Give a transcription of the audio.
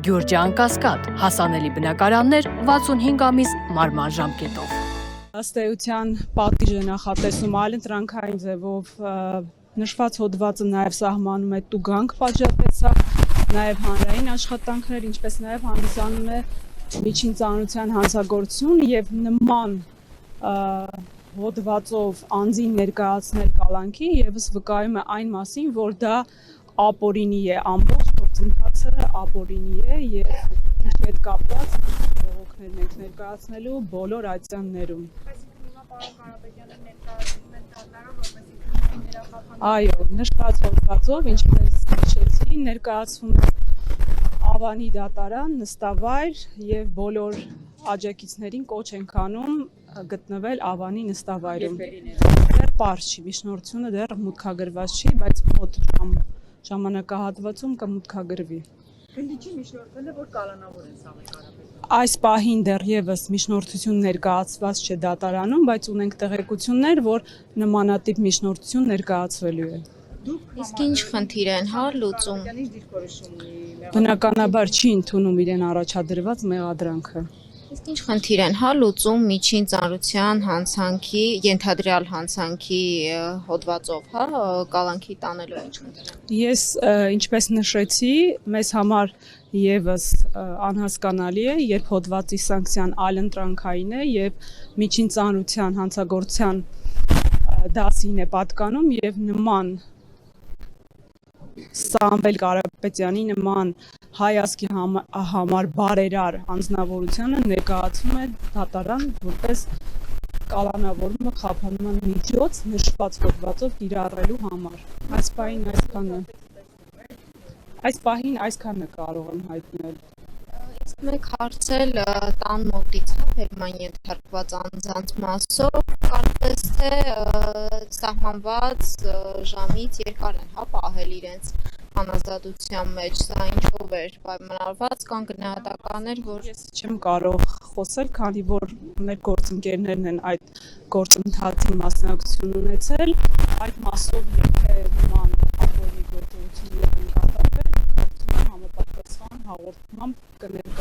Գյուրջան Կասկադ, հասանելի բնակարաններ 65 ամիս մարման ժամկետով։ Ըստ էության պատիժ է նախատեսում այլընտրանքային ձևով նշված հոդվածը նաև սահմանում է տուգանք պատժատեցակ, նաև հանրային աշխատանքներ, ինչպես նաև հանդիսանում է միջին ծանրության հանցագործություն եւ նման հոդվածով անձին ներկայացնել կալանքի եւս վկայում է այն մասին, որ դա ապօրինի է, ամբողջ գործընթացը ապօրինի է եւ ինչի հետ կապված բողոքներ ենք ներկայացնելու բոլոր այցաններում։ Այո, նշված հոդվածով, ինչպես նշեցի, ներկայացվում է Ավանի դատարան, նստավայր եւ բոլոր աջակիցներին կոչ ենք անում գտնվել Ավանի նստավայրում։ Դեռ պարզ չի, միջնորդությունը դեռ մուտքագրված չի, բայց մոտ ժամանակահատվածում կմուտքագրվի։ Քննիչի միջնորդել է, որ կալանավոր են Սամվել Կարապետյանը։ Այս պահին դեռևս միջնորդություն ներկայացված չէ դատարանում, բայց ունենք տեղեկություններ, որ նմանատիպ միջնորդություն ներկայացվելու է։ Իսկ ինչ խնդիր են, հա, լուծում։ Բնականաբար չի ընդունում իրեն առաջադրված մեղադրանքը։ Իսկ ինչ խնդիր են, հա, լուծում միջին ծանրության հանցանքի, ենթադրյալ հանցանքի հոդվածով, հա, կալանքի տանելու ինչ խնդիր։ Ես ինչպես նշեցի, մեզ համար եւս անհասկանալի է, երբ հոդվածի սանկցիան այլընտրանքային է եւ միջին ծանրության հանցագործության դասին է պատկանում եւ նման Սամվել Կարապետյանի նման հայ ազգի համար բարերար անձնավորությունը ներկայացում է դատարան որպես կալանավորումը խափանման միջոց նշված հոդվածով կիրառելու համար։ Այս պահին այսքանը կարող եմ հայտնել։ Իսկ մեկ հարցել տան մոտից, հա, ֆերման ենթարկված անձանց մասով, կարծես թե սահմանված ժամից երկար են, հա, պահել իրենց անազատության մեջ, սա ինչով էր պայմանավորված, կան գնահատականներ, որ ես չեմ կարող խոսել, քանի որ մեր գործընկերներն են այդ գործընթացի մասնակցություն ունեցել, այդ մասով եթե նման ապօրինի գործողություններ են կատարվել, կարծում եմ համապատասխան հաղորդմամբ կներկայացվեն